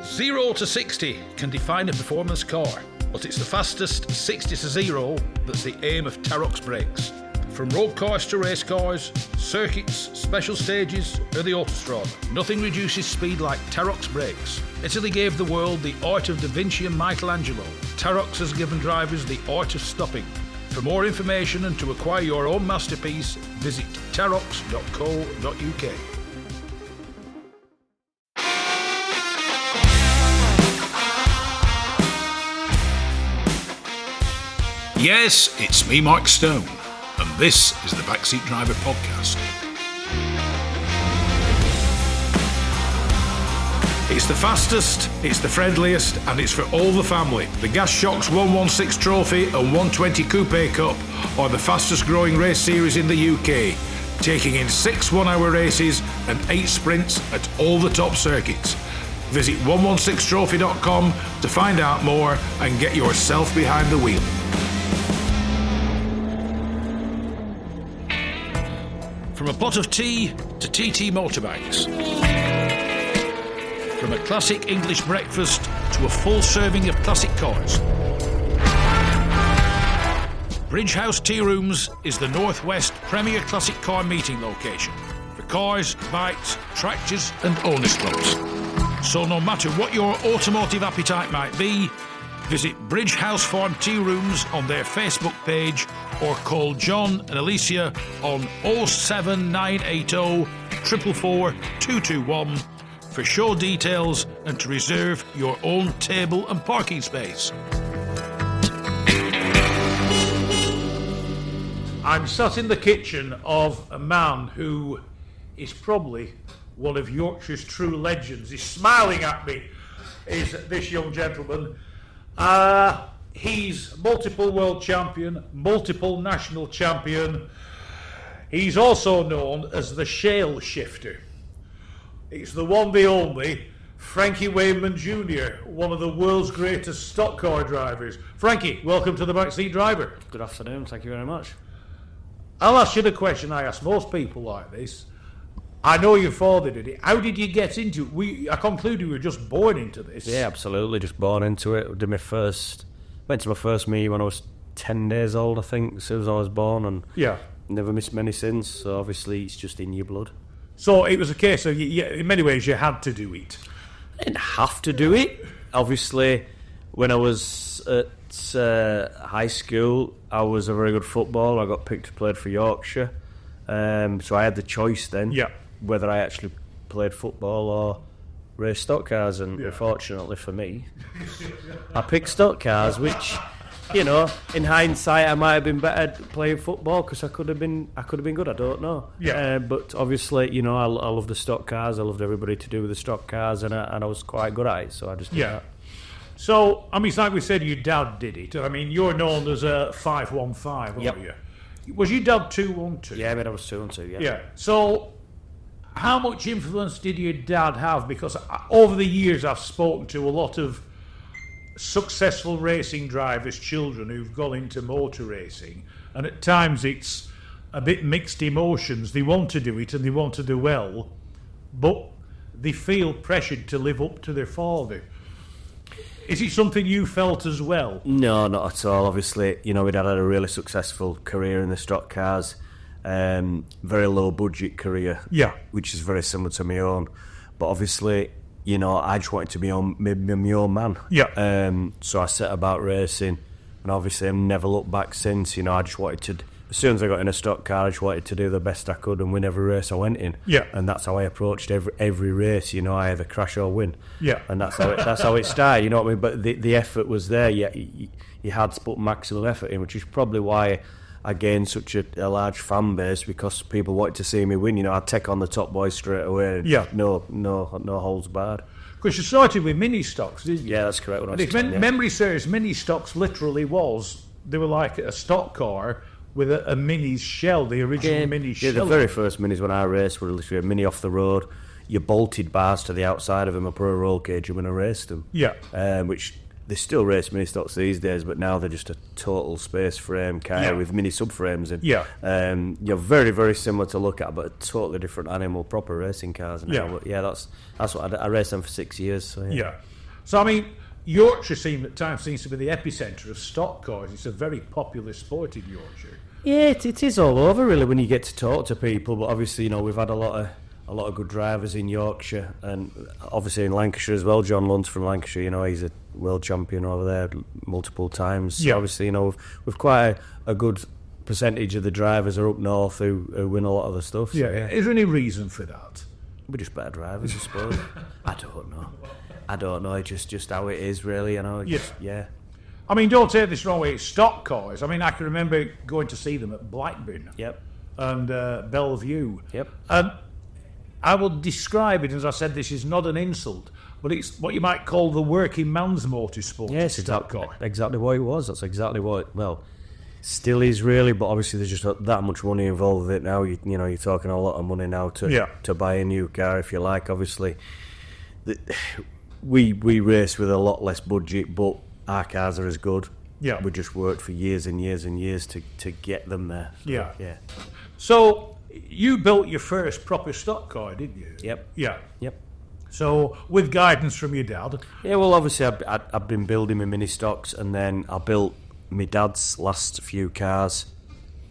0 to 60 can define a performance car, but it's the fastest 60 to 0 that's the aim of Tarok's brakes. From road cars to race cars, circuits, special stages, or the autostrada, nothing reduces speed like Tarok's brakes. Italy gave the world the art of Da Vinci and Michelangelo. Tarok's has given drivers the art of stopping. For more information and to acquire your own masterpiece, visit tarox.co.uk. Yes, it's me, Mike Stone, and this is the Backseat Driver Podcast. It's the fastest, it's the friendliest, and it's for all the family. The Gas Shocks 116 Trophy and 120 Coupe Cup are the fastest growing race series in the UK, taking in 6 one-hour races and 8 sprints at all the top circuits. Visit 116trophy.com to find out more and get yourself behind the wheel. From a pot of tea to TT motorbikes. From a classic English breakfast to a full serving of classic cars. Bridge House Tea Rooms is the Northwest premier classic car meeting location for cars, bikes, tractors and owners clubs. So no matter what your automotive appetite might be, visit Bridge House Farm Tea Rooms on their Facebook page or call John and Alicia on 07980 444 221 for show details and to reserve your own table and parking space. I'm sat in the kitchen of a man who is probably one of Yorkshire's true legends. He's smiling at me, is this young gentleman. He's multiple world champion, multiple national champion. He's also known as the Shale Shifter. It's the one, the only, Frankie Wainman Jr, one of the world's greatest stock car drivers. Frankie, welcome to the Backseat Driver. Good afternoon, thank you very much. I'll ask you the question I ask most people like this. I know your father did it. How did you get into it? I conclude you were just born into this. Yeah, absolutely, just born into it. Went to my first meet when I was 10 days old, I think, as soon as I was born, and never missed many since, so obviously it's just in your blood. So it was a case of, in many ways, you had to do it. I didn't have to do it. Obviously, when I was at high school, I was a very good footballer. I got picked to play for Yorkshire, so I had the choice then whether I actually played football or race stock cars, and unfortunately for me, I picked stock cars, which, you know, in hindsight, I might have been better at playing football because I could have been good. I don't know. But obviously, you know, I love the stock cars. I loved everybody to do with the stock cars, and I was quite good at it. So I just did that. So I mean, it's like we said, your dad did it. I mean, you're known as a 515, aren't you? Was your dad 212? Yeah, my dad was 212. Yeah. So how much influence did your dad have? Because over the years, I've spoken to a lot of successful racing drivers' children who've gone into motor racing, and at times it's a bit mixed emotions. They want to do it and they want to do well, but they feel pressured to live up to their father. Is it something you felt as well? No, not at all. Obviously, you know, my dad had a really successful career in the stock cars, very low budget career, which is very similar to my own. But obviously, you know, I just wanted to be my own man. So I set about racing, and obviously I've never looked back since. You know, I just wanted to, as soon as I got in a stock car, I just wanted to do the best I could and win every race I went in. And that's how I approached every race. You know, I either crash or win. And that's how it started. You know what I mean? But the effort was there. You had to put maximum effort in, which is probably why I gained such a large fan base, because people wanted to see me win. You know, I'd take on the top boys straight away. No holds barred. Because you started with mini stocks, didn't you? Yeah, that's correct. When and if memory serves, mini stocks literally they were like a stock car with a mini's shell, the original mini shell. Yeah, the very first minis when I raced were literally a mini off the road. You bolted bars to the outside of them, I put a roll cage when I raced them. Which they still race mini stocks these days, but now they're just a total space frame car with mini subframes in. You're very, very similar to look at, but a totally different animal, proper racing cars now. But that's what I raced them for 6 years. So So, I mean, Yorkshire at times seems to be the epicentre of stock cars. It's a very popular sport in Yorkshire. Yeah, it is all over really when you get to talk to people. But obviously, we've had a lot of good drivers in Yorkshire, and obviously in Lancashire as well. John Lunt's from Lancashire. He's a world champion over there multiple times. Yeah. So obviously, we've quite a good percentage of the drivers are up north who win a lot of the stuff. So, yeah. Is there any reason for that? We're just better drivers, I suppose. I don't know. It's just how it is, really. Yeah. I mean, don't take this wrong way. It's stock cars. I mean, I can remember going to see them at Blackburn. Yep. And Bellevue. Yep. And I will describe it, as I said, this is not an insult, but it's what you might call the working man's motorsport. Yes, exactly what it was. That's exactly what still is really, but obviously there's just that much money involved with it now. You're talking a lot of money now to buy a new car, if you like. Obviously, we race with a lot less budget, but our cars are as good. Yeah. We just worked for years and years and years to get them there. So, yeah. So you built your first proper stock car, didn't you? Yep. Yeah. Yep. So with guidance from your dad. Yeah, well, obviously I've been building my mini stocks, and then I built my dad's last few cars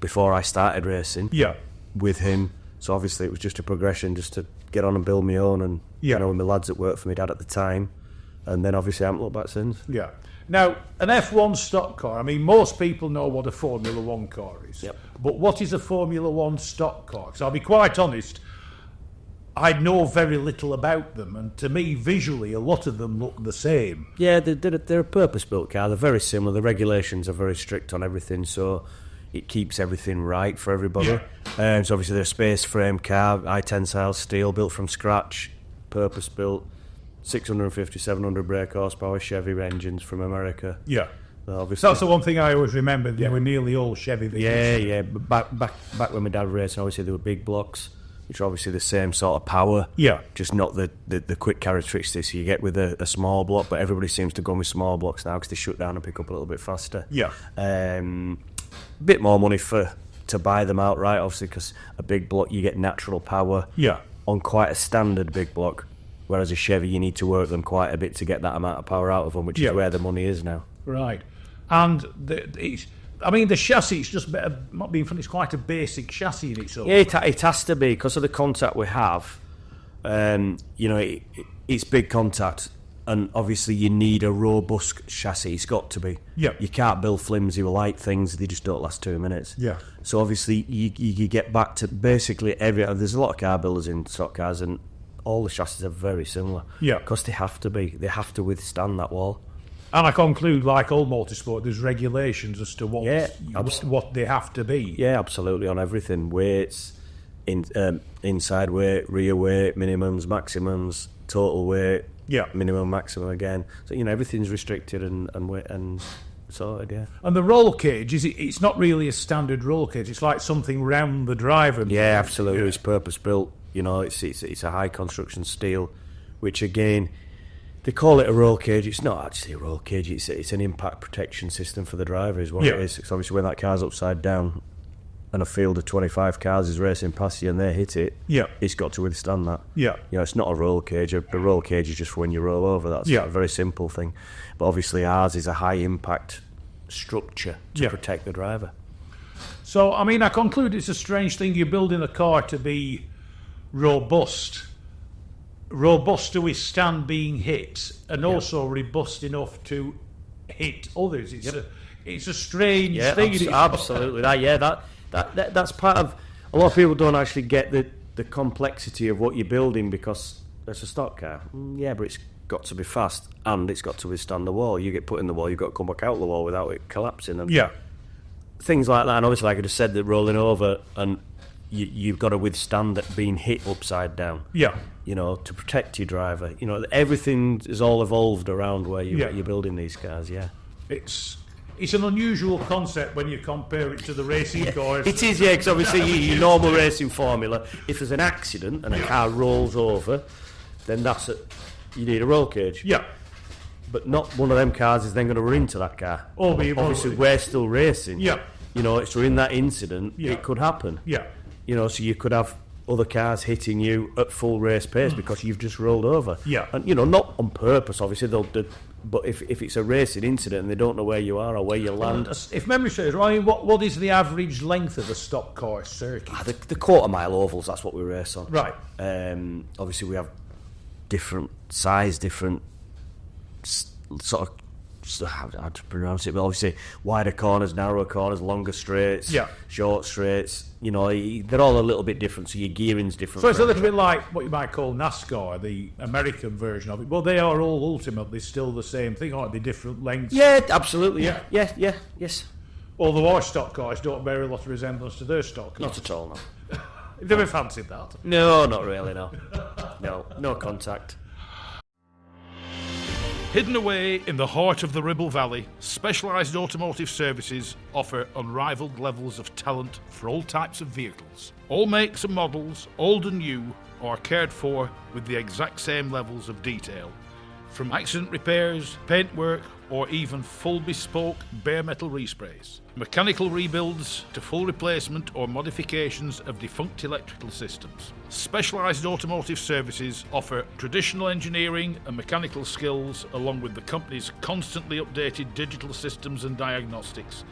before I started racing. Yeah. With him. So obviously it was just a progression, just to get on and build my own, and with my lads that worked for my dad at the time, and then obviously I haven't looked back since. Yeah. Now, an F1 stock car, I mean, most people know what a Formula 1 car is. Yep. But what is a Formula 1 stock car? Because I'll be quite honest, I know very little about them, and to me, visually, a lot of them look the same. Yeah, they're a purpose-built car. They're very similar. The regulations are very strict on everything, so it keeps everything right for everybody. Yeah. So obviously they're a space frame car, high tensile steel, built from scratch, purpose-built, 650, 700 brake horsepower Chevy engines from America. Yeah. So obviously, So that's the one thing I always remember. They were nearly all Chevy vehicles. Yeah. But back when my dad raced, obviously there were big blocks, which are obviously the same sort of power. Yeah. Just not the quick characteristics you get with a small block. But everybody seems to go with small blocks now because they shut down and pick up a little bit faster. Yeah. Bit more money to buy them outright, obviously, because a big block you get natural power. Yeah. On quite a standard big block. Whereas a Chevy, you need to work them quite a bit to get that amount of power out of them, which is where the money is now. Right. And the chassis, it's just not being funny, it's quite a basic chassis in itself. Yeah, it has to be, because of the contact we have. It's big contact, and obviously you need a robust chassis. It's got to be. Yeah. You can't build flimsy or light things; they just don't last 2 minutes. Yeah. So obviously you get back to basically there's a lot of car builders in stock cars, and all the chassis are very similar. Yeah. Because they have to be. They have to withstand that wall. And I conclude, like all motorsport, there's regulations as to what they have to be. Yeah, absolutely, on everything. Weights, inside weight, rear weight, minimums, maximums, total weight, minimum, maximum again. So, everything's restricted and sorted, yeah. And the roll cage, it's not really a standard roll cage. It's like something round the driver. Yeah, absolutely. It's purpose-built. It's a high construction steel, which again, they call it a roll cage. It's not actually a roll cage. It's an impact protection system for the driver is what it is. It's obviously when that car's upside down and a field of 25 cars is racing past you and they hit it, it's got to withstand that. Yeah. It's not a roll cage. A roll cage is just for when you roll over. That's a very simple thing. But obviously ours is a high impact structure to protect the driver. So, I conclude it's a strange thing. You're building a car to be robust to withstand being hit, and also robust enough to hit others. It's a strange thing. Absolutely. That's part of. A lot of people don't actually get the complexity of what you're building because it's a stock car. Yeah, but it's got to be fast and it's got to withstand the wall. You get put in the wall, you've got to come back out the wall without it collapsing. And things like that. And obviously, like I just said, that rolling over and you've got to withstand that being hit upside down. Yeah. To protect your driver. Everything is all evolved around where you're building these cars, It's an unusual concept when you compare it to the racing cars. It is, because obviously your normal racing formula, if there's an accident and a car rolls over, then you need a roll cage. Yeah. But not one of them cars is then going to run into that car. Obviously, we're still racing. Yeah. So in that incident, it could happen. Yeah. So you could have other cars hitting you at full race pace because you've just rolled over. Yeah. And, not on purpose, obviously, but if it's a racing incident and they don't know where you are or where you land... If memory serves, I mean, what is the average length of a stock car circuit? The quarter-mile ovals, that's what we race on. Right. Obviously, we have different size, different sort of... How to pronounce it, but obviously wider corners, narrower corners, longer straights, short straights. They're all a little bit different. So your gearing's different. So it's a little bit like what you might call NASCAR, the American version of it. Well, they are all ultimately still the same thing, aren't they? Different lengths. Yeah, absolutely. Yeah. Yes. Although our stock cars don't bear a lot of resemblance to their stock cars. Not at all. No. You've never fancied that? No, not really. No. No contact. Hidden away in the heart of the Ribble Valley, Specialised Automotive Services offer unrivalled levels of talent for all types of vehicles. All makes and models, old and new, are cared for with the exact same levels of detail. From accident repairs, paintwork, or even full bespoke bare metal resprays. Mechanical rebuilds to full replacement or modifications of defunct electrical systems. Specialised Automotive Services offer traditional engineering and mechanical skills along with the company's constantly updated digital systems and diagnostics.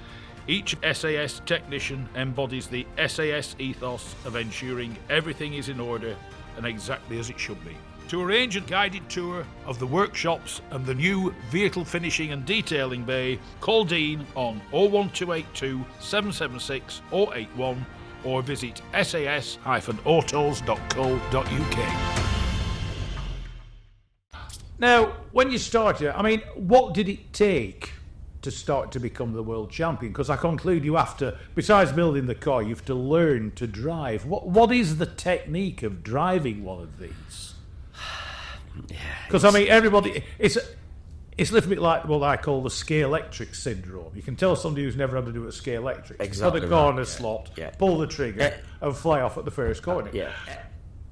Each SAS technician embodies the SAS ethos of ensuring everything is in order and exactly as it should be. To arrange a guided tour of the workshops and the new vehicle finishing and detailing bay, call Dean on 01282 776 081 or visit sas-autos.co.uk. Now, when you started, what did it take to start to become the world champion? Because I conclude you have to, besides building the car, you have to learn to drive. What is the technique of driving one of these? Because everybody, it's a little bit like what I call the Scalextric syndrome. You can tell somebody who's never had to do a Scalextric. Exactly. Put a car in a slot, pull the trigger, and fly off at the first corner. Yeah.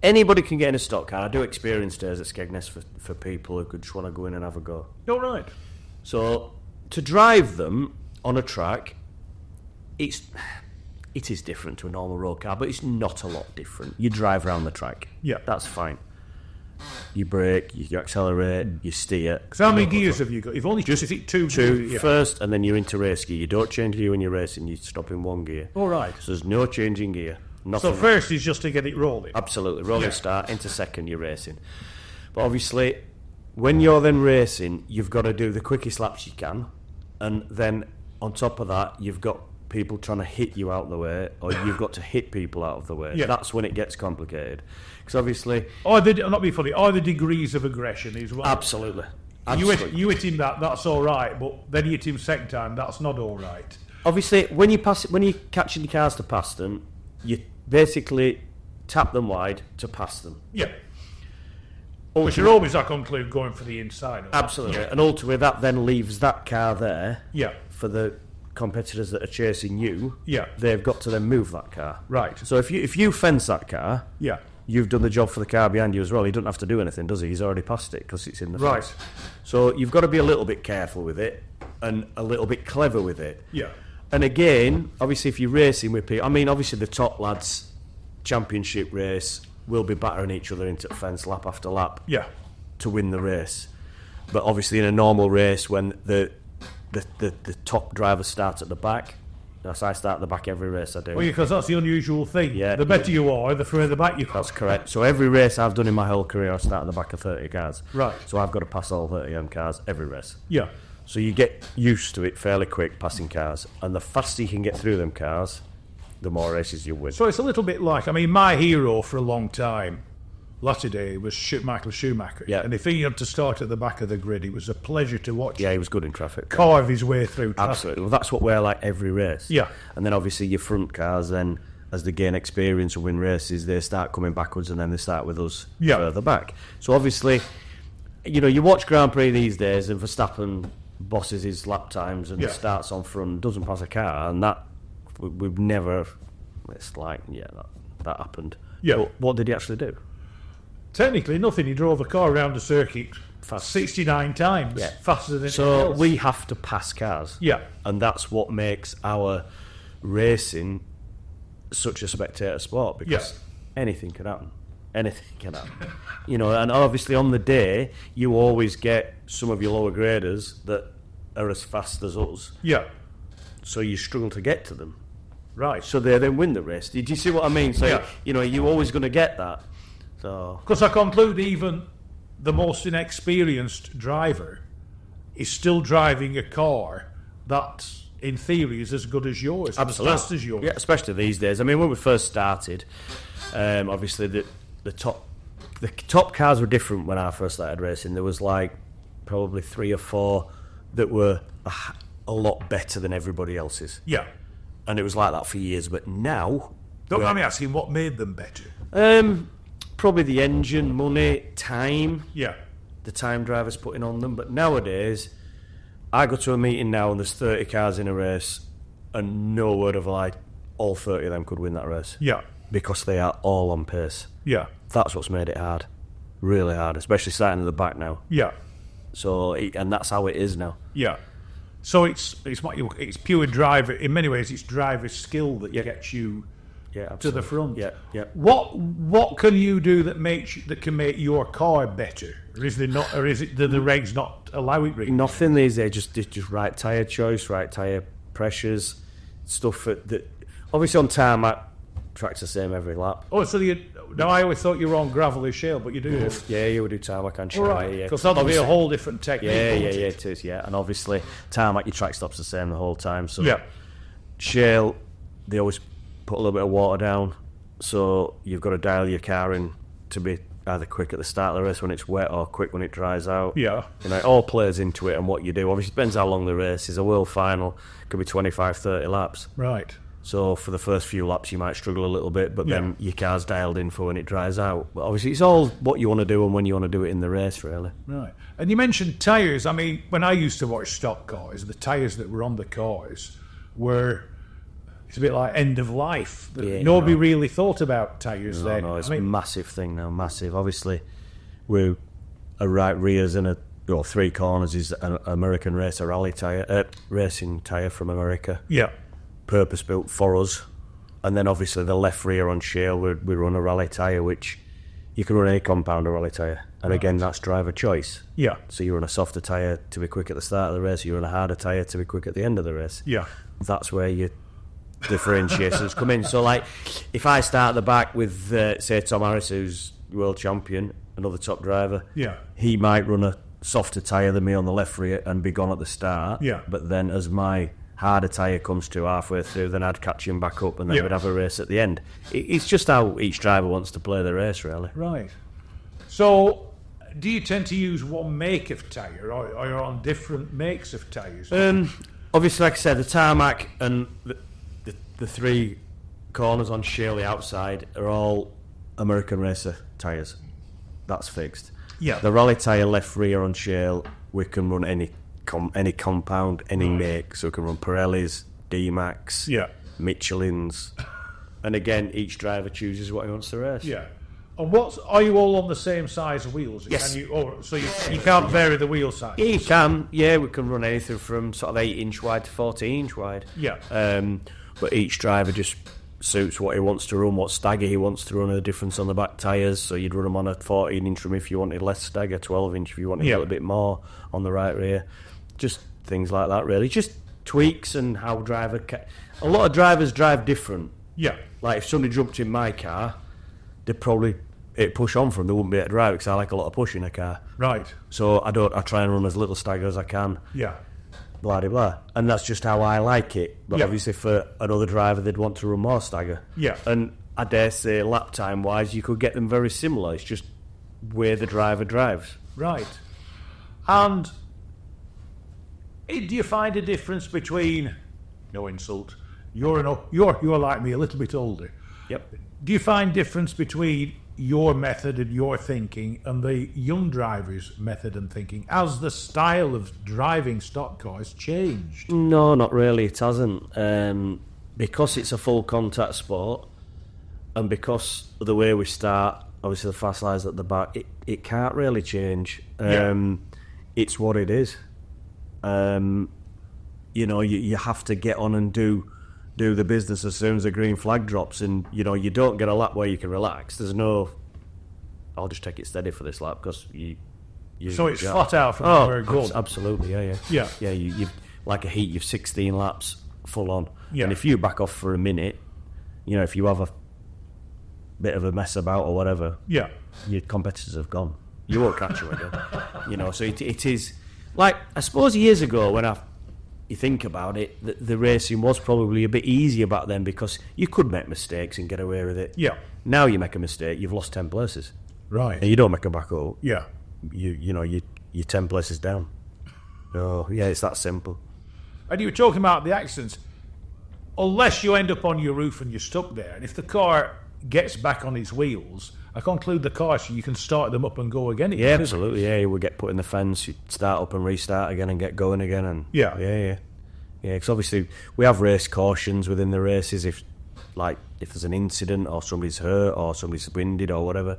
Anybody can get in a stock car. I do experience days at Skegness for people who could just want to go in and have a go. All right. So to drive them on a track, it is different to a normal road car, but it's not a lot different. You drive around the track. Yeah, that's fine. You brake, you accelerate, you steer. Because how many gears have you got? You've only just two first, and then you're into race gear. You don't change gear when you're racing, you stop in one gear. All right. So there's no changing gear. Nothing. So first is just to get it rolling. Absolutely. Rolling start, into second you're racing. But obviously, when you're then racing, you've got to do the quickest laps you can. And then on top of that, you've got people trying to hit you out of the way, or you've got to hit people out of the way. Yeah. That's when it gets complicated. Because obviously... not be funny, are the degrees of aggression is what... Absolutely. You hit him that's all right, but then you hit him second time, that's not all right. Obviously, when you're catching the cars to pass them, you basically tap them wide to pass them. Yeah. Which you're always, I conclude, going for the inside. Absolutely. Yeah. And ultimately, that then leaves that car there for the competitors that are chasing you. Yeah. They've got to then move that car. Right. So if you fence that car, you've done the job for the car behind you as well. He doesn't have to do anything, does he? He's already passed it because it's in the fence. Right. So you've got to be a little bit careful with it and a little bit clever with it. Yeah. And again, obviously, if you're racing with people, obviously the top lads, championship race, will be battering each other into the fence lap after lap to win the race. But obviously, in a normal race, when the top driver starts at the back, so I start at the back every race I do. Well, because that's the unusual thing. Yeah. The better you are, the further back you come. That's correct. So every race I've done in my whole career, I start at the back of 30 cars. Right. So I've got to pass all 30 cars every race. Yeah. So you get used to it fairly quick, passing cars. And the faster you can get through them cars, the more races you win. So it's a little bit like, my hero for a long time, latter day, was Michael Schumacher. Yeah. And if he had to start at the back of the grid, it was a pleasure to watch. Yeah, he was good in traffic. Carve his way through traffic. Absolutely. Well, that's what we're like every race. Yeah. And then obviously your front cars, then as they gain experience and win races, they start coming backwards and then they start with us further back. So obviously, you watch Grand Prix these days and Verstappen bosses his lap times and starts on front, doesn't pass a car, and that we've never. It's like that happened. Yeah. But what did he actually do? Technically nothing. He drove the car around the circuit 69 times faster than so else. We have to pass cars. Yeah. And that's what makes our racing such a spectator sport, because anything can happen. Anything can happen. You know, and obviously on the day, you always get some of your lower graders that are as fast as us. Yeah. So you struggle to get to them. Right. So they then win the race. Did you see what I mean? So, you know, you're always going to get that. So, because I conclude even the most inexperienced driver is still driving a car that, in theory, is as good as yours, absolutely. As fast as yours. Yeah, especially these days. I mean, when we first started, obviously the top cars were different when I first started racing. There was like probably 3 or 4 that were a lot better than everybody else's. Yeah. And it was like that for years. But now... Don't mind me asking, what made them better? Probably the engine, money, time. Yeah. The time drivers putting on them. But nowadays, I go to a meeting now and there's 30 cars in a race and no word of a lie, all 30 of them could win that race. Yeah. Because they are all on pace. Yeah. That's what's made it hard. Really hard, especially starting at the back now. Yeah. So, and that's how it is now. Yeah. So it's pure driver. In many ways, it's driver skill that gets you to the front. Yeah, yeah. What can you do that can make your car better? Or is there not? Or is it the regs not allow it? Really? Nothing these days. Just right tyre choice, right tyre pressures, stuff that obviously on tarmac tracks the same every lap. Oh, so now I always thought you were on gravel or shale, but you do. Yeah, you would do tarmac and shale. Right, yeah. because that'll be a whole different technique. Yeah, it is. Yeah, and obviously tarmac, your track stops the same the whole time. So yeah, shale, they always put a little bit of water down, so you've got to dial your car in to be either quick at the start of the race when it's wet or quick when it dries out. Yeah, you know, it all plays into it and what you do. Obviously, it depends how long the race is. A world final could be 25, 30 laps. Right. So for the first few laps you might struggle a little bit, but then your car's dialed in for when it dries out. But obviously it's all what you want to do and when you want to do it in the race, really. Right. And you mentioned tyres. I mean, when I used to watch stock cars, the tyres that were on the cars were... It's a bit like end of life. Nobody really thought about tyres then. No, it's a massive thing now, massive. Obviously, we're a right rears and 3 corners is an American racer rally tyre, racing tyre from America. Yeah. Purpose built for us, and then obviously the left rear on shale we run a rally tyre, which you can run any compound rally tyre, and again that's driver choice. Yeah. So you run a softer tyre to be quick at the start of the race, you run a harder tyre to be quick at the end of the race. Yeah. That's where your differentiators come in. So like if I start at the back with say Tom Harris, who's world champion, another top driver, he might run a softer tyre than me on the left rear and be gone at the start, but then as my harder tyre comes to halfway through, then I'd catch him back up and then we'd have a race at the end. It's just how each driver wants to play the race, really. Right. So, do you tend to use one make of tyre or you're on different makes of tyres? Obviously, like I said, the tarmac and the 3 corners on shale, the outside, are all American racer tyres. That's fixed. Yeah. The rally tyre left rear on shale, we can run any compound, any make, so we can run Pirellis, D-Max, Michelin's, and again each driver chooses what he wants to race. Yeah. And are you all on the same size wheels? Yes. So you can't vary the wheel size? You can, we can run anything from sort of 8-inch wide to 14-inch wide. Yeah. But each driver just suits what he wants to run, what stagger he wants to run, a difference on the back tyres. So you'd run them on a 14-inch rim if you wanted less stagger, 12-inch if you wanted a little bit more on the right rear. Just things like that, really. Just tweaks and how a lot of drivers drive different. Yeah. Like if somebody jumped in my car, they'd probably push on from. They wouldn't be able to drive because I like a lot of push in a car. Right. So I try and run as little stagger as I can. Yeah. Blah de blah, and that's just how I like it. But obviously, for another driver, they'd want to run more stagger. Yeah. And I dare say, lap time wise, you could get them very similar. It's just where the driver drives. Right. And do you find a difference between? No insult. You're like me, a little bit older. Yep. Do you find difference between your method and your thinking and the young driver's method and thinking as the style of driving stock cars changed? No, not really. It hasn't. Because it's a full contact sport and because of the way we start, obviously the fast lines at the back, it can't really change. It's what it is. You have to get on and do do the business as soon as the green flag drops, and you don't get a lap where you can relax. There's no, I'll just take it steady for this lap because you so it's flat out from where it goes. Absolutely, yeah. You like a heat, you've 16 laps full on, and if you back off for a minute, if you have a bit of a mess about or whatever, your competitors have gone. You won't catch them again. So it is like, I suppose years ago when you think about it, the racing was probably a bit easier back then because you could make mistakes and get away with it. Yeah. Now you make a mistake, you've lost 10 places. Right. And you don't make them back up. Yeah. You're 10 places down. Oh, yeah, it's that simple. And you were talking about the accidents. Unless you end up on your roof and you're stuck there, and if the car gets back on its wheels, I conclude the car so you can start them up and go again. Yeah, absolutely. Yeah, you will get put in the fence, you start up and restart again and get going again. And yeah. Because obviously we have race cautions within the races if there's an incident or somebody's hurt or somebody's winded or whatever.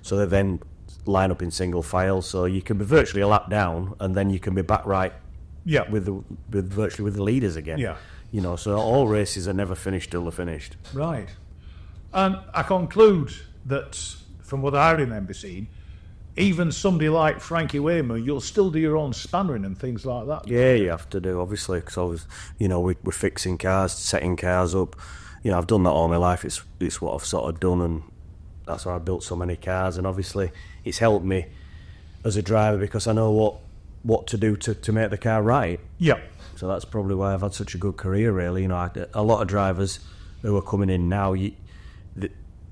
So they then line up in single file, so you can be virtually a lap down and then you can be back right. Yeah. With the leaders again. Yeah. So all races are never finished till they're finished. Right. And I conclude that, from what I remember seeing, even somebody like Frankie Wainman, you'll still do your own spannering and things like that. Yeah, you have to do, obviously, because we're fixing cars, setting cars up. I've done that all my life. It's what I've sort of done, and that's how I built so many cars. And obviously, it's helped me as a driver because I know what to do to make the car right. Yeah. So that's probably why I've had such a good career, really. A lot of drivers who are coming in now,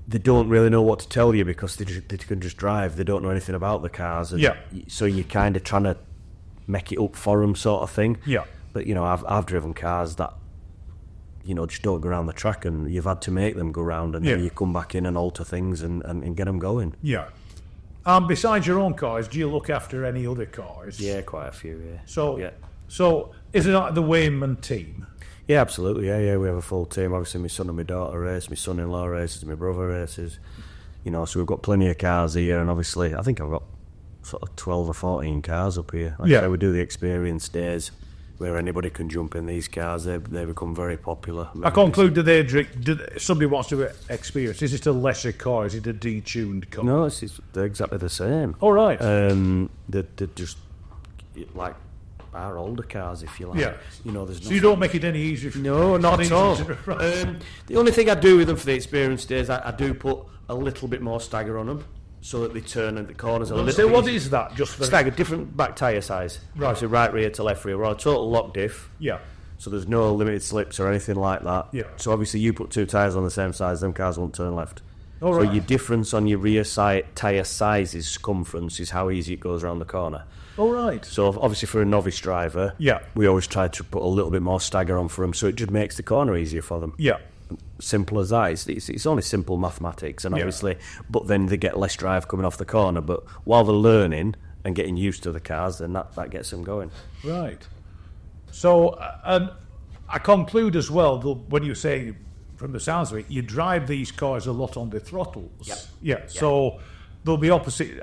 they don't really know what to tell you because they can just drive. They don't know anything about the cars. And so you're kind of trying to make it up for them, sort of thing. Yeah. But I've driven cars that just don't go around the track, and you've had to make them go round, and then you come back in and alter things and get them going. Yeah. Besides your own cars, do you look after any other cars? Yeah, quite a few. Yeah. So is it like the Wainman team? Yeah, absolutely. Yeah. We have a full team. Obviously, my son and my daughter race, my son-in-law races, my brother races. So we've got plenty of cars here, and obviously, I think I've got sort of 12 or 14 cars up here. Like I say, we do the experience days where anybody can jump in these cars. They become very popular. I conclude that somebody wants to experience. Is it a lesser car? Is it a detuned car? No, they're exactly the same. All right. They're just like our older cars, if you like. Yeah. There's so you don't make it any easier. No, not at all. Right. The only thing I do with them for the experience days, I do put a little bit more stagger on them so that they turn at the corners a little bit. So what is that? Just for stagger, different back tyre size. Right. So right rear to left rear. We're on a total lock diff. Yeah. So there's no limited slips or anything like that. Yeah. So obviously you put two tyres on the same size, them cars won't turn left. All right. So your difference on your rear tyre size's circumference is how easy it goes around the corner. All right. So obviously for a novice driver, we always try to put a little bit more stagger on for them, so it just makes the corner easier for them. Yeah. Simple as that. It's only simple mathematics, and obviously, but then they get less drive coming off the corner. But while they're learning and getting used to the cars, then that gets them going. Right. So, and I conclude as well, when you say, from the sounds of it, you drive these cars a lot on the throttles. Yeah. So they'll be opposite.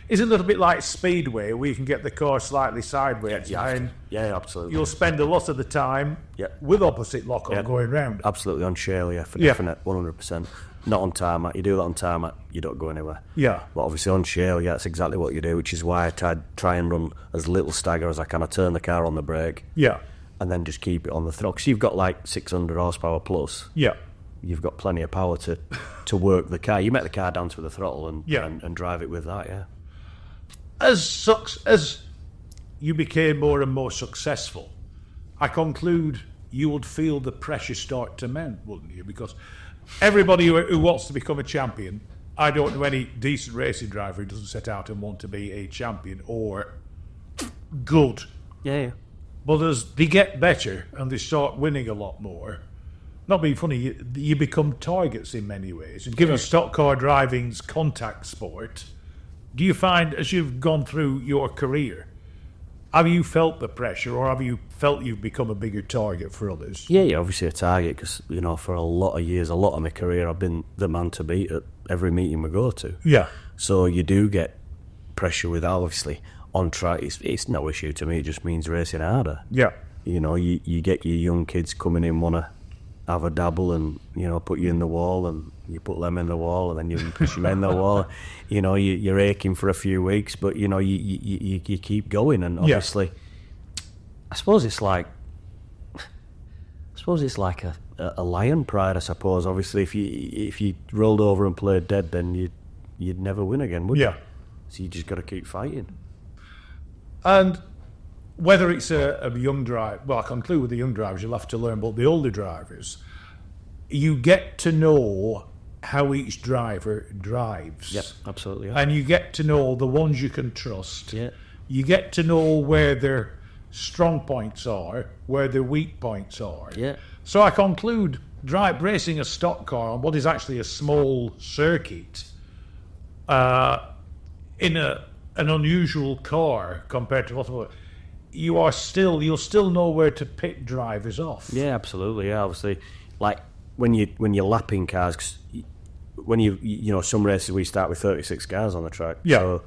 Is it a little bit like Speedway, where you can get the car slightly sideways? Yeah, absolutely. You'll spend a lot of the time with opposite lock-on going round. Absolutely, on Shale, for definite, 100%. Not on tarmac. You do that on tarmac, you don't go anywhere. Yeah. But obviously on Shale, that's exactly what you do, which is why I try and run as little stagger as I can. I turn the car on the brake. Yeah. And then just keep it on the throttle. Because you've got like 600 horsepower plus. Yeah. You've got plenty of power to work the car. You make the car dance with the throttle and drive it with that, yeah. As you became more and more successful, I conclude you would feel the pressure start to mount, wouldn't you? Because everybody who wants to become a champion, I don't know any decent racing driver who doesn't set out and want to be a champion or good. Yeah. But as they get better and they start winning a lot more, not being funny, you become targets in many ways. And given stock car driving's contact sport, do you find, as you've gone through your career, have you felt the pressure, or have you felt you've become a bigger target for others? Yeah, obviously a target, because, for a lot of years, a lot of my career, I've been the man to beat at every meeting we go to. Yeah. So you do get pressure with, obviously, on track. It's no issue to me, it just means racing harder. Yeah. You get your young kids coming in, want to have a dabble and, you know, put you in the wall, and you put them in the wall, and then you push them in the wall. You know, you're aching for a few weeks, but, you know, you keep going. And obviously, I suppose it's like a lion pride, I suppose. Obviously, if you rolled over and played dead, then you'd never win again, would you? Yeah. So you just got to keep fighting. And whether it's a young driver, well, I conclude with the young drivers, you'll have to learn, but the older drivers, you get to know how each driver drives. Yep, absolutely. Yeah. And you get to know the ones you can trust. Yeah. You get to know where their strong points are, where their weak points are. Yeah. So I conclude racing a stock car on what is actually a small circuit in an unusual car compared to what you'll still know where to pick drivers off. Yeah, absolutely. Yeah, obviously, like when you're lapping cars, 'cause when you know, some races we start with 36 cars on the track. Yeah. So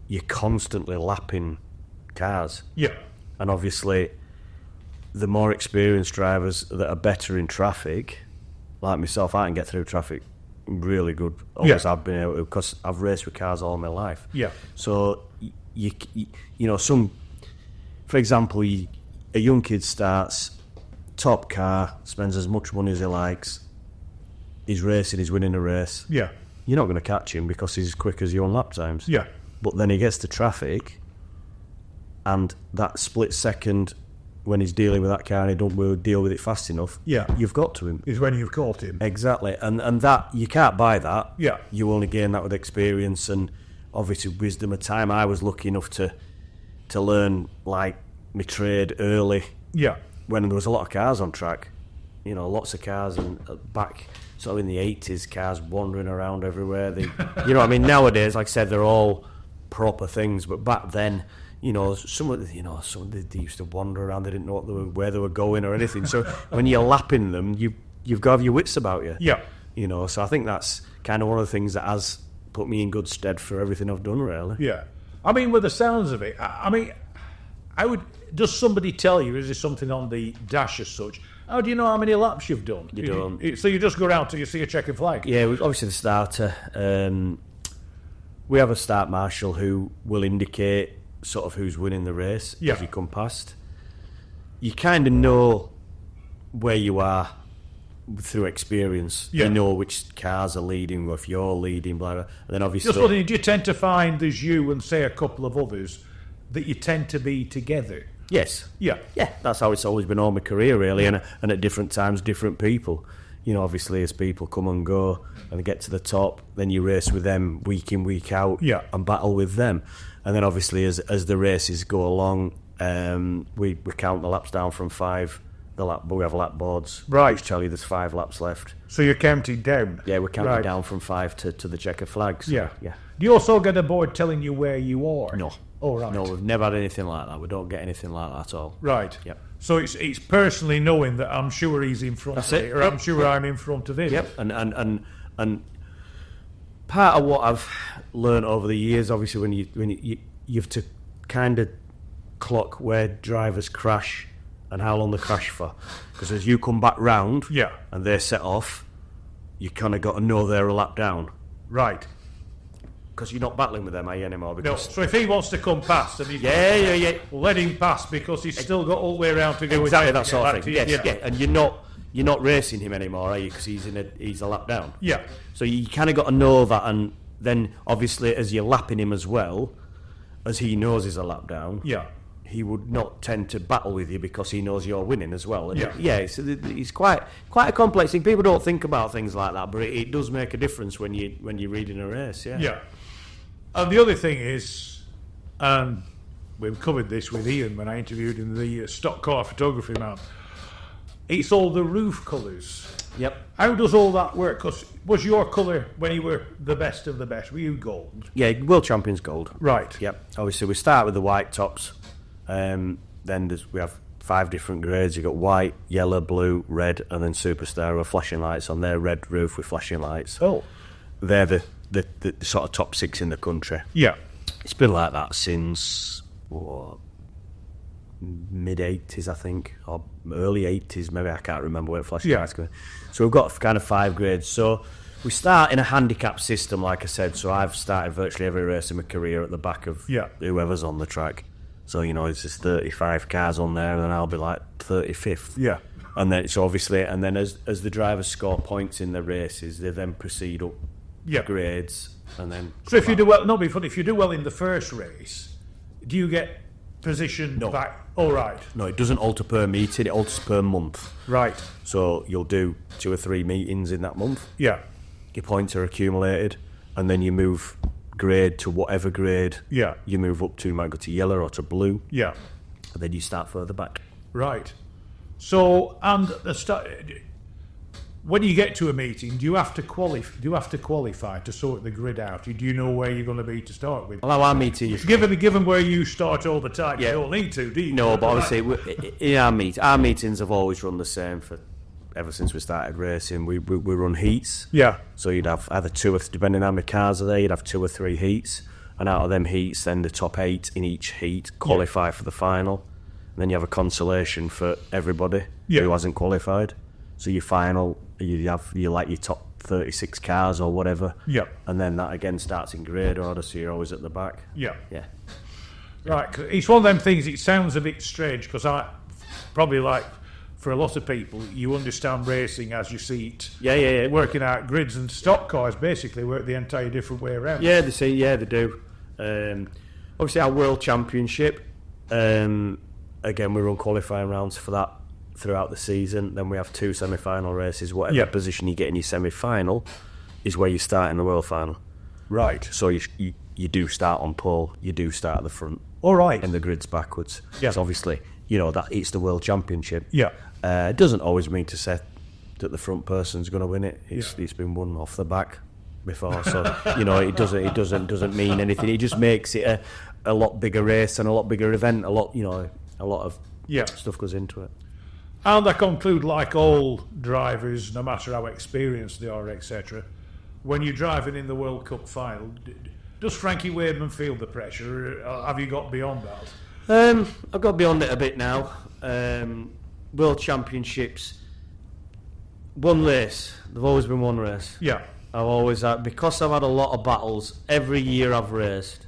you're constantly lapping cars. Yeah. And obviously, the more experienced drivers that are better in traffic, like myself, I can get through traffic really good. Always have been able to, because I've raced with cars all my life. Yeah. So you know, for example, a young kid starts top car, spends as much money as he likes. He's racing, he's winning a race. Yeah. You're not going to catch him because he's as quick as you on lap times. Yeah. But then he gets to traffic, and that split second when he's dealing with that car and he don't deal with it fast enough, you've got to him. Is when you've caught him. Exactly. And that, you can't buy that. Yeah. You only gain that with experience and obviously wisdom of time. I was lucky enough to learn, like, my trade early. Yeah. When there was a lot of cars on track. You know, lots of cars, and back sort of in the 80s, cars wandering around everywhere. You know what I mean? Nowadays, like I said, they're all proper things, but back then, you know, some they used to wander around. They didn't know where they were going or anything. So when you're lapping them, you've got to have your wits about you. Yeah. You know, so I think that's kind of one of the things that has put me in good stead for everything I've done, really. Yeah. I mean, with the sounds of it, does somebody tell you, is there something on the dash as such? How do you know how many laps you've done? You don't. So you just go around till you see a checkered flag? Yeah, obviously the starter. We have a start marshal who will indicate sort of who's winning the race as you come past. You kind of know where you are through experience. Yeah. You know which cars are leading, or if you're leading, blah, blah. And then obviously... Just wondering, do you tend to find there's you and, say, a couple of others that you tend to be together? Yes. Yeah. Yeah, that's how it's always been all my career, really, and at different times, different people. You know, obviously, as people come and go and get to the top, then you race with them week in, week out, and battle with them. And then, obviously, as the races go along, we count the laps down from 5. But we have lap boards, right, which tell you there's 5 laps left. So you're counting down? Yeah, we're counting down from 5 to the checker flags. So, yeah. Do you also get a board telling you where you are? No. Oh, right. No, we've never had anything like that. We don't get anything like that at all. Right. Yep. So it's personally knowing that I'm sure he's in front of me, or I'm sure I'm in front of him. Yep. And part of what I've learned over the years, obviously, when you have to kind of clock where drivers crash and how long they crash for, because as you come back round, and they set off, you kind of got to know they're a lap down. Right. Because you're not battling with them, are you, anymore? Because no, so if he wants to come past, and he's well, let him pass, because he's still got all the way around to go. Exactly that sort of thing. Yes. And you're not racing him anymore, are you? Because he's a lap down. Yeah. So you kind of got to know that, and then obviously as you're lapping him as well, as he knows he's a lap down. Yeah. He would not tend to battle with you because he knows you're winning as well. And it's quite a complex thing. People don't think about things like that, but it does make a difference when you're reading a race. Yeah. And the other thing is, and we've covered this with Ian when I interviewed him, the stock car photography man. It's all the roof colours. Yep. How does all that work? Because was your colour when you were the best of the best? Were you gold? Yeah, world champions gold. Right. Yep. Obviously, we start with the white tops. Then we have 5 different grades. You've got white, yellow, blue, red, and then superstar with flashing lights on their red roof with flashing lights. Oh. They're the sort of top 6 in the country. Yeah. It's been like that since mid-80s, I think, or early 80s, maybe. I can't remember where Flash Cars going. So we've got kind of 5 grades. So we start in a handicap system, like I said. So I've started virtually every race in my career at the back of whoever's on the track. So, it's just 35 cars on there, and then I'll be like 35th. Yeah. And then so obviously, and then as the drivers score points in the races, they then proceed up grades, and then. So if you do well, if you do well in the first race, do you get positioned back? Oh, right. No, it doesn't alter per meeting; it alters per month. Right. So you'll do 2 or 3 meetings in that month. Yeah. Your points are accumulated, and then you move grade to whatever grade. Yeah. You move up to. You might go to yellow or to blue. Yeah. And then you start further back. Right. So, and when you get to a meeting, do you have to qualify to sort the grid out? Do you know where you're going to be to start with? Well, our meeting, given where you start all the time, you don't need to, do you? No, but obviously, in our meetings have always run the same ever since we started racing. We run heats. Yeah. So you'd have either 2 or depending on how many cars are there, you'd have 2 or 3 heats, and out of them heats, then the top 8 in each heat qualify for the final. And then you have a consolation for everybody who hasn't qualified. So your final, you like your top 36 cars or whatever. Yeah. And then that again starts in grade order, so you're always at the back. Yeah. Yeah. Right. It's one of them things. It sounds a bit strange because I probably like for a lot of people, you understand racing as you see it. Yeah. Working out grids and stock cars basically work the entire different way around. Yeah, they do. Obviously, our World Championship. Again, we run qualifying rounds for that throughout the season. Then we have 2 semi-final races. Whatever position you get in your semi-final is where you start in the world final. Right. So you do start on pole. You do start at the front. All right. And the grid's backwards. Yeah. So obviously, that it's the World Championship. Yeah. It doesn't always mean to say that the front person's going to win it. It's been won off the back before. So it doesn't mean anything. It just makes it a lot bigger race and a lot bigger event. A lot of stuff goes into it. And I conclude, like all drivers, no matter how experienced they are, etc., when you're driving in the World Cup final, does Frankie Wainman feel the pressure? Or have you got beyond that? I've got beyond it a bit now. World Championships, one race. There've always been one race. Yeah. I've always had, because I've had a lot of battles every year I've raced.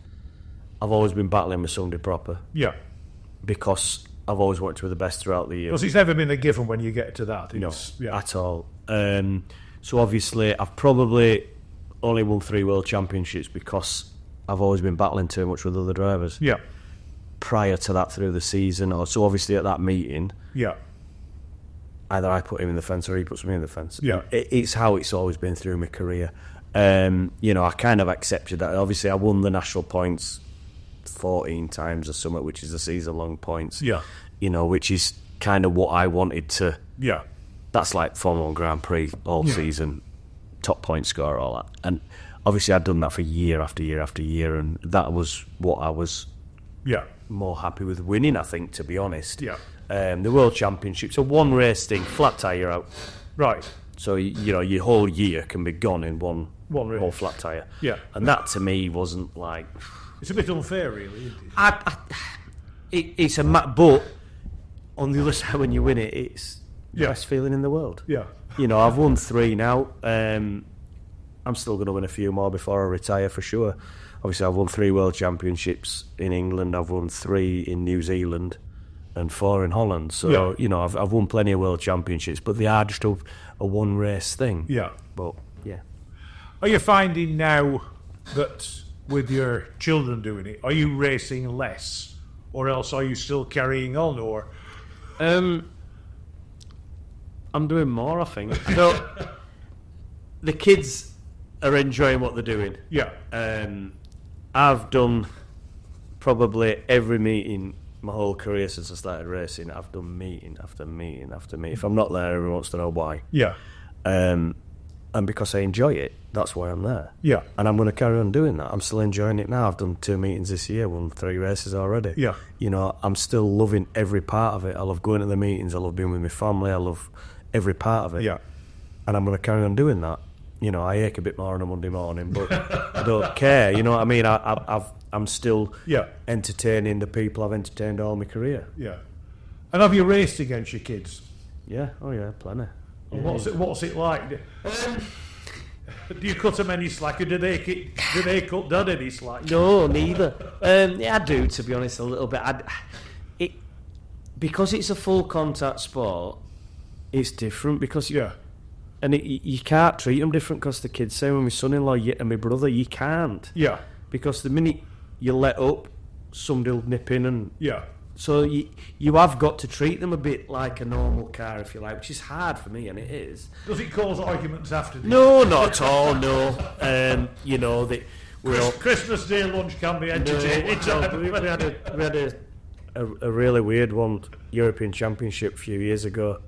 I've always been battling with somebody proper. Yeah. Because I've always wanted to be the best throughout the year. Because it's never been a given when you get to that. At all. So obviously I've probably only won 3 World Championships because I've always been battling too much with other drivers. Yeah. Prior to that through the season, so obviously at that meeting, either I put him in the fence or he puts me in the fence. Yeah. It's how it's always been through my career. I kind of accepted that. Obviously I won the national points 14 times or something, which is the season-long points. Yeah. Which is kind of what I wanted to. Yeah. That's like Formula 1 Grand Prix all season, top point score, all that. And obviously I'd done that for year after year after year, and that was what I was more happy with winning, I think, to be honest. Yeah. The World Championships, a one race thing, flat tyre out. Right. So, your whole year can be gone in one race. whole flat tyre. Yeah. And that to me wasn't like... It's a bit unfair, really, isn't it? It's a but on the other side, when you win it, it's the best feeling in the world. Yeah. I've won 3 now. I'm still going to win a few more before I retire for sure. Obviously, I've won 3 World Championships in England. I've won 3 in New Zealand and 4 in Holland. So, I've won plenty of World Championships, but they are just a one race thing. Yeah. But yeah. Are you finding now that with your children doing it, are you racing less, or else are you still carrying on? Or I'm doing more, I think. The kids are enjoying what they're doing. Yeah. I've done probably every meeting my whole career since I started racing. I've done meeting after meeting after meeting. If I'm not there, everyone wants to know why. Yeah. And because I enjoy it, that's why I'm there. Yeah. And I'm going to carry on doing that. I'm still enjoying it now. I've done 2 meetings this year, won 3 races already. Yeah. I'm still loving every part of it. I love going to the meetings. I love being with my family. I love every part of it. Yeah. And I'm going to carry on doing that. I ache a bit more on a Monday morning, but I don't care. You know what I mean? I'm still entertaining the people I've entertained all my career. Yeah. And have you raced against your kids? Yeah, plenty. Yeah. What's it like? Do you cut them any slack, or do they cut Dad any slack? No, neither. I do, to be honest, a little bit. Because it's a full contact sport, it's different because and you can't treat them different because the kids say, with my son-in-law and my brother, you can't. Yeah. Because the minute you let up, somebody will nip in and... Yeah. So you have got to treat them a bit like a normal car, if you like, which is hard for me, and it is. Does it cause arguments after this? No, not at all, no. You know, Christmas Day lunch can be entertaining. We had a really weird one, European Championship a few years ago.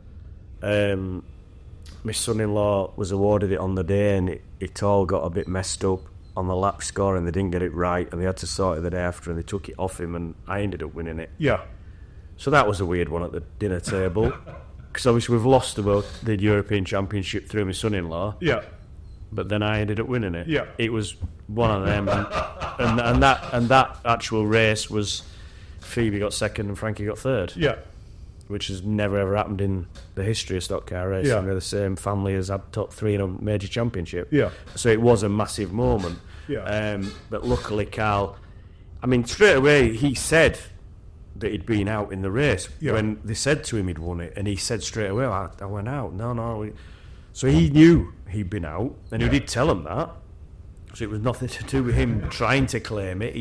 My son-in-law was awarded it on the day, and it all got a bit messed up on the lap score, and they didn't get it right, and they had to sort it the day after, and they took it off him, and I ended up winning it. Yeah. So that was a weird one at the dinner table, because obviously we've lost the European Championship through my son-in-law. Yeah. But then I ended up winning it. Yeah. It was one of them, and that actual race was Phoebe got second and Frankie got third. Yeah. Which has never ever happened in the history of stock car racing. Yeah. Where the same family has had top three in a major championship. Yeah. So it was a massive moment. Yeah. But luckily, Carl, I mean, straight away he said that he'd been out in the race when they said to him he'd won it, and he said straight away, I went out. No. So he knew he'd been out, and he did tell him that. So it was nothing to do with him trying to claim it.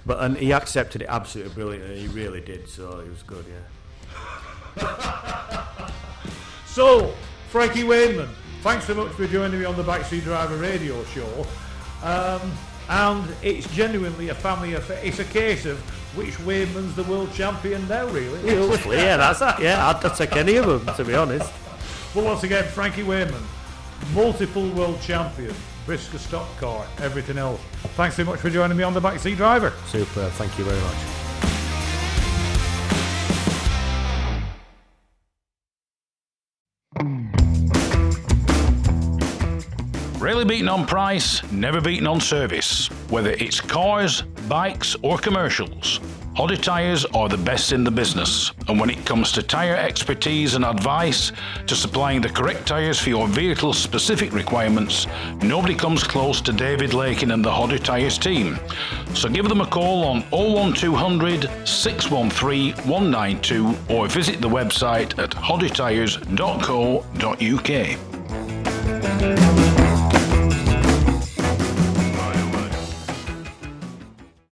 And he accepted it absolutely brilliantly. He really did. So it was good. Yeah. So, Frankie Wainman, thanks so much for joining me on the Backseat Driver radio show. And it's genuinely a family affair. It's a case of which Wainman's the world champion now, really. Hopefully, I'd take any of them, to be honest. Well, once again, Frankie Wainman, multiple world champion, BriSCA stock car, everything else. Thanks so much for joining me on the Backseat Driver. Super, thank you very much. Rarely beaten on price, never beaten on service. Whether it's cars, bikes or commercials, Hodder Tyres are the best in the business. And when it comes to tyre expertise and advice to supplying the correct tyres for your vehicle's specific requirements, nobody comes close to David Lakin and the Hodder Tyres team. So give them a call on 01200 613 192 or visit the website at hoddertyres.co.uk.